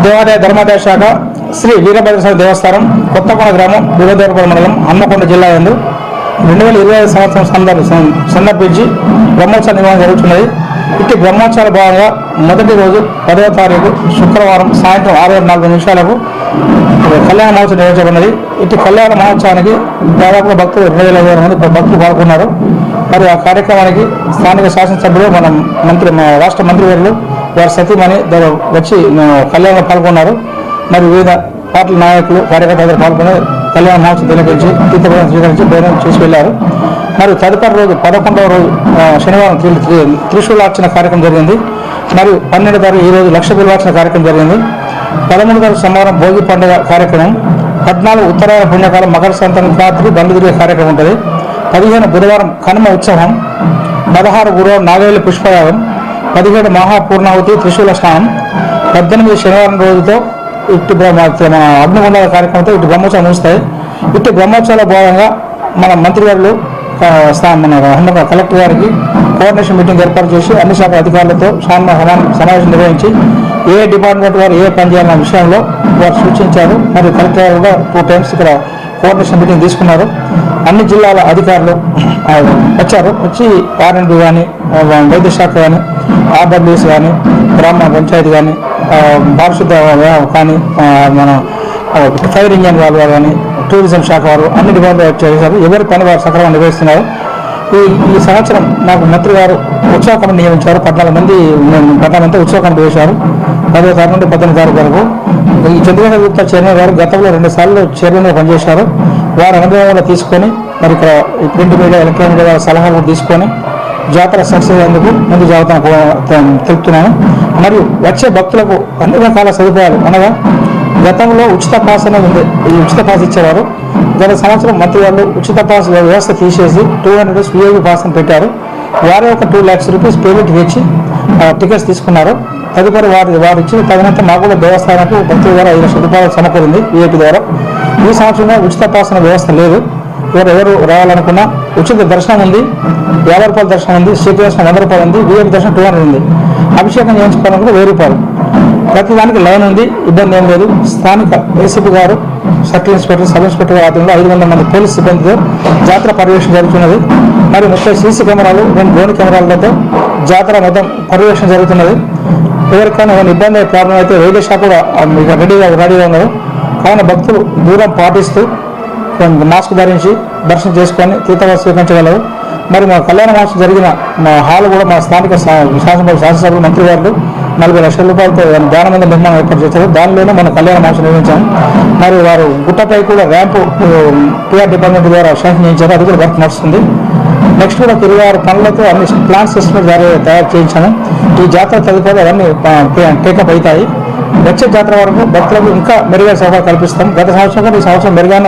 దేవాదాయ ధర్మాదాయ శాఖ శ్రీ వీరభద్రస్వామి దేవస్థానం కొత్తకొండ గ్రామం వీరదేవరపురం మండలం హన్మకొండ జిల్లా యందు 2025 సంవత్సరం సందర్భించి బ్రహ్మోత్సవ నిర్వహణ జరుగుతున్నది. ఇట్టి బ్రహ్మోత్సవాల భాగంగా మొదటి రోజు 10వ తారీఖు శుక్రవారం సాయంత్రం 6:04 కళ్యాణ మహోత్సవం నిర్వహించబడినది. ఇట్టి కళ్యాణ మహోత్సవానికి దాదాపుగా భక్తులు 2,500 మంది భక్తులు పాల్గొన్నారు. మరి ఆ కార్యక్రమానికి స్థానిక శాసనసభ్యులు మా రాష్ట్ర మంత్రివర్యులు వారి సతీమణి వచ్చి కళ్యాణంలో పాల్గొన్నారు. మరి వివిధ పార్టీ నాయకులు కార్యకర్తలు పాల్గొని కళ్యాణ మహోత్సవం తిలకించి తీర్థప్రసాదం స్వీకరించి భోజనం చేసి వెళ్లారు. మరి తదుపరి రోజు 11వ రోజు శనివారం త్రిశూలార్చన కార్యక్రమం జరిగింది. మరియు 12వ తారీఖు ఈ రోజు లక్ష బిల్వార్చన కార్యక్రమం జరిగింది. 13వ తారీఖు సోమవారం భోగి పండుగ కార్యక్రమం, 14 ఉత్తరాయణ పుణ్యకాలం మకర సంక్రాంతి బండ్లు తిరిగే కార్యక్రమం ఉంటుంది. 15 బుధవారం కనుమ ఉత్సవం, 16 గురువారం నాగవేలి పుష్పయాగం, 17 మహాపూర్ణావతి త్రిశూల స్నానం, 18 శనివారం రోజుతో ఇటు అగ్నిగుండాల కార్యక్రమంతో ఇటు బ్రహ్మోత్సవం ముగుస్తాయి. ఇటు బ్రహ్మోత్సవాల భాగంగా మన మంత్రివర్యులు మన కలెక్టర్ గారికి కోఆర్డినేషన్ మీటింగ్ ఏర్పాటు చేసి అన్ని శాఖల అధికారులతో సమావేశం నిర్వహించి ఏ డిపార్ట్మెంట్ వారు ఏ పని చేయాలన్న విషయంలో వారు సూచించారు. మరియు కలెక్టర్ గారు కూడా 2 times ఇక్కడ కోఆర్డినేషన్ మీటింగ్ తీసుకున్నారు. అన్ని జిల్లాల అధికారులు వచ్చి ఆర్ఎండ్బి కానీ వైద్య శాఖ కానీ ఆర్డబ్ల్యూఎస్ కానీ గ్రామ పంచాయతీ కానీ పారిశుద్ధ కానీ మన ఫైర్ ఇంజన్ వాళ్ళు కానీ టూరిజం శాఖ వారు అన్ని డిపార్ట్మెంట్ చేశారు. ఎవరి పని వారు సక్రమంగా నిర్వహిస్తున్నారు. ఈ సంవత్సరం నాకు మంత్రి గారు ఉత్సవ కమిటీ నియమించారు. 14 మంది ఉత్సవ కమిటీ వేశారు. 10వ తారీఖు నుండి 18వ తారీఖు వరకు. ఈ చంద్రశేఖర గుప్తా చైర్మన్ గారు గతంలో 2 సార్లు చైర్మన్గా పనిచేశారు. వారి అనుభవం కూడా తీసుకొని మరి ఇక్కడ ప్రింట్ మీడియా ఎలక్ట్రానిక్ మీడియా సలహాలు తీసుకొని జాతర సక్సెస్ అయ్యేందుకు ముందు జాగ్రత్త తెలుపుతున్నాను. మరియు వచ్చే భక్తులకు అన్ని రకాల సదుపాయాలు అనగా గతంలో ఉచిత పాస్ అనేది ఉంది. ఈ ఉచిత పాస్ ఇచ్చేవారు. గత సంవత్సరం మంత్రి వాళ్ళు ఉచిత పాస్ వ్యవస్థ తీసేసి 200 రూపీస్ విఐపి పాస్ అని పెట్టారు. వారే ఒక 2 lakhs రూపీస్ పేమెంట్ ఇచ్చి టికెట్స్ తీసుకున్నారు. తదుపరి వారు ఇచ్చిన తగినంత మాకు కూడా దేవస్థానానికి భక్తుల ద్వారా 5 లక్షల రూపాయలు సమకూరింది విఐపి ద్వారా. ఈ సంవత్సరంలో ఉచిత పాస్ అనే వ్యవస్థ లేదు. ఎవరు రావాలనుకున్నా ఉచిత దర్శనం ఉంది, 50 రూపాయల దర్శనం ఉంది, శ్రీకృష్ణ 100 రూపాయలు ఉంది, విఐపి దర్శనం 200 ఉంది. అభిషేకం చేయించుకోవాలనుకుంటే 1000 రూపాయలు. ప్రతి దానికి లైన్ ఉంది, ఇబ్బంది ఏం లేదు. స్థానిక ఏసీపీ గారు, సర్కిల్ ఇన్స్పెక్టర్, సబ్ ఇన్స్పెక్టర్ ఆధ్వర్యంలో 500 మంది పోలీస్ సిబ్బందితో జాతర పర్యవేక్షణ జరుగుతున్నది. మరి 30 సీసీ కెమెరాలు, 2 డ్రోన్ కెమెరాలతో జాతర మొత్తం పర్యవేక్షణ జరుగుతున్నది. ఎవరికైనా ఏమైనా ఇబ్బంది ప్రాబ్లం అయితే రైల్వే శాఖ కూడా రెడీగా ఉన్నారు. కావున భక్తులు దూరం పాటిస్తూ మాస్క్ ధరించి దర్శనం చేసుకొని తీర్థవాసం స్వీకరించగలరు. మరి మా కళ్యాణ మహోత్సవం జరిగిన మా హాల్ కూడా మా స్థానిక శాసనసభ్యులు మంత్రి గారు 40 లక్షల రూపాయలతో ధ్యాన మందిర నిర్మాణం ఏర్పాటు చేశారు. దానిలోనే మన కళ్యాణ మహోత్సవం నిర్వహించాము. మరి వారు గుట్టపై కూడా ర్యాంపు టీఆర్ డిపార్ట్మెంట్ ద్వారా శాంక్షన్ చేయించారు. అది కూడా వర్క్ నడుస్తుంది. నెక్స్ట్ కూడా 26 పనులతో అన్ని ప్లాన్ సిస్టమ్ తయారు చేయించాము. ఈ జాతర తదుపరి అవన్నీ టేకప్ అవుతాయి. వచ్చే జాతర వరకు భక్తులకు ఇంకా మెరుగైన సౌకర్యం కల్పిస్తాం. గత సంవత్సరం కూడా ఈ సంవత్సరం మెరుగైన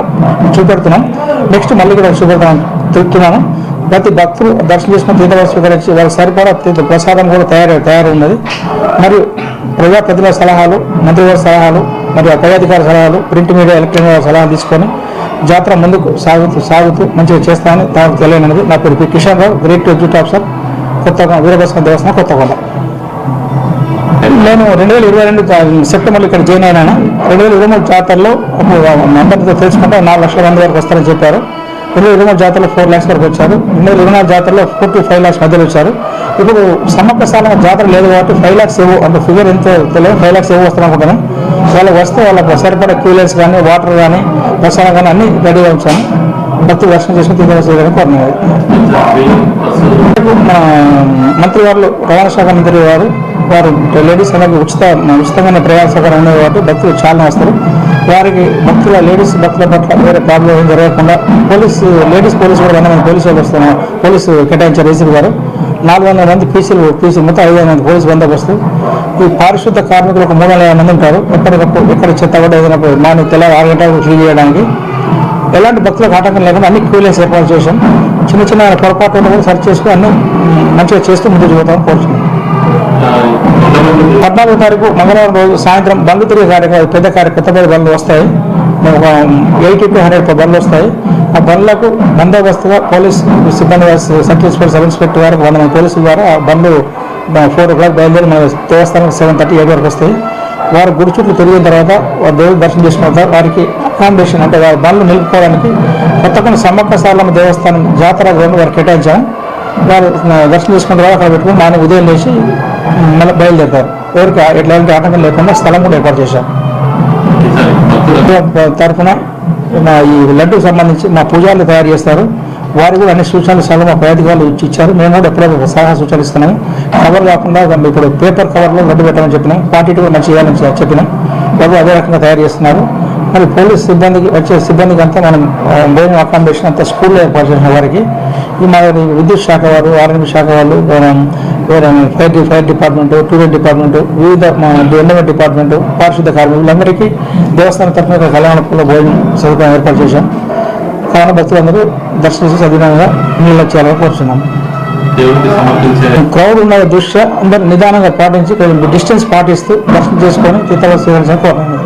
చూపెడుతున్నాం. నెక్స్ట్ మళ్ళీ కూడా చూపెడతాం తెలుపుతున్నాను. ప్రతి భక్తులు దర్శనం చేసుకుని తీర్థవాసం స్వీకరించి వారికి సరిపడా ప్రసాదం కూడా తయారు ఉన్నది. మరియు ప్రజాప్రతినిధుల సలహాలు, మంత్రివర్గ సలహాలు, మరియు పై అధికార సలహాలు, ప్రింట్ మీడియా ఎలక్ట్రానిక్ సలహాలు తీసుకొని జాతర ముందుకు సాగుతూ మంచిగా చేస్తామని నాకు తెలియనిది. నా పేరు P. Kishan Rao, grade executive officer, Kothakonda Veerabhadraswamy Devasthanam Kothakonda. నేను 2022 సెప్టెంబర్లో ఇక్కడ జాయిన్ అయినాను. 2023 జాతరలో అందరితో తెలుసుకుంటే 4 లక్షల మంది వరకు వస్తారని చెప్పారు. 2023 జాతరలో 4 lakhs వరకు వచ్చారు. 2024 జాతరలో 4 to 5 lakhs మధ్యలో వచ్చారు. ఇప్పుడు సమ్మక్క సాలమ్మ జాతర లేదు కాబట్టి 5 lakhs ఏవో అంటే ఫిగర్ ఎంతో తెలియదు, 5 lakhs ఏవో వస్తారనుకుంటాను. వాళ్ళకి వస్తే వాళ్ళకి సరిపడా క్యూలెన్స్ కానీ, వాటర్ కానీ, ప్రసాదం కానీ అన్నీ రెడీగా ఉంచాను. భక్తులు దర్శనం చేసుకుని తీర్థవాసం కోరినది. మన మంత్రి వారు, రవాణా శాఖ మంత్రి వారు లేడీస్ అనేది ఉచితమైన ప్రయాణ సౌకర్యం ఉన్నాయి కాబట్టి భక్తులు చాలా వస్తారు. వారికి లేడీస్ భక్తుల పట్ల వేరే ప్రాబ్లం ఏం జరగకుండా లేడీస్ పోలీసు కూడా 100 మంది పోలీసు వాళ్ళు వస్తున్నారు. పోలీసు కేటాయించారు ఏసీపీ గారు. 400 మంది పీసీలు మొత్తం 500 మంది పోలీసు బందోబస్తు. ఈ పారిశుద్ధ కార్మికులు ఒక 350 మంది ఉంటారు. ఎప్పటికప్పుడు ఎక్కడ చెత్త కూడా ఏదైనా మార్నింగ్ తెల్లారి 6 గంటలకు క్లీన్ చేయడానికి ఎలాంటి భక్తులకు ఆటంకం లేకుండా అన్ని క్యూలెన్స్ ఏర్పాటు చేసాం. చిన్న పొరపాటు కూడా సరి చేసుకుని అన్ని మంచిగా చేస్తూ ముందుకు పోతామని కోరుతున్నాం. 14వ తారీఖు మంగళవారం రోజు సాయంత్రం బండ్లు తిరిగే కార్యక్రమం, కొత్త బండ్లు వస్తాయి. ఒక 80 to 100 బండ్లు వస్తాయి. ఆ బండ్లకు బందోబస్తుగా పోలీస్ సిబ్బంది, సర్కిల్ ఇన్స్పెక్టర్, సబ్ ఇన్స్పెక్టర్ వారికి 100 మంది పోలీసుల ద్వారా ఆ బండ్లు 4 o'clock బయలుదేరి మన దేవస్థానం 7:30, 8 వరకు వస్తాయి. వారు గుడి చుట్టూ తిరిగిన తర్వాత వారు దేవుడు దర్శనం చేసుకున్న తర్వాత వారికి అకామిడేషన్ అంటే వారి బండ్లు నిలుపుకోవడానికి కొత్తకొండ సమ్మక్క సారలమ్మ దేవస్థానం జాతర గ్రౌండ్ వారు కేటాయించాము. వారు దర్శనం చేసుకున్న తర్వాత అక్కడ పెట్టుకుని దాన్ని ఉదయం లేచి మళ్ళీ బయలుదేరుతారు. ఎవరికి ఎట్లాంటి ఆటంకం లేకుండా స్థలం కూడా ఏర్పాటు చేశాం. తరఫున ఈ లడ్డూకి సంబంధించి మా పూజారులు తయారు చేస్తారు. వారు కూడా అన్ని సూచనలు సలహా మా ప్రయాణికాలు ఇచ్చారు. మేము కూడా ఎప్పుడో సలహా సూచనలు ఇస్తున్నాము. కవర్ కాకుండా ఇప్పుడు పేపర్ కవర్లో లడ్డు పెట్టమని చెప్పినాం. క్వాంటిటీ కూడా మంచి చేయాలని చెప్పినాం. వాళ్ళు అదే రకంగా తయారు చేస్తున్నారు. మరి పోలీస్ సిబ్బందికి వచ్చే సిబ్బందికి అంతా మనం భోజనం అకామిడేషన్ అంతా స్కూల్లో ఏర్పాటు చేసిన వారికి ఈ మా విద్యుత్ శాఖ వారు, ఆర్ఎంబీ శాఖ వాళ్ళు, ఫైర్ డిపార్ట్మెంటు, టూరిజం డిపార్ట్మెంటు, వివిధ ఎండోమెంట్ డిపార్ట్మెంటు, పారిశుద్ధ కార్మికులందరికీ దేవస్థానం తరఫున కళ్యాణపురంలో భోజనం సదుపాయం ఏర్పాటు చేశాం. కావున భక్తులందరూ దర్శించి సద్వినియోగంగా నీళ్ళు చేయాలని కోరుతున్నాం. క్రౌడ్ ఉన్న దృష్ట్యా అందరూ నిదానంగా పాటించి కొంచెం డిస్టెన్స్ పాటిస్తూ దర్శనం చేసుకొని తీర్థాలు స్వీకరించాలని కోరుతున్నాం.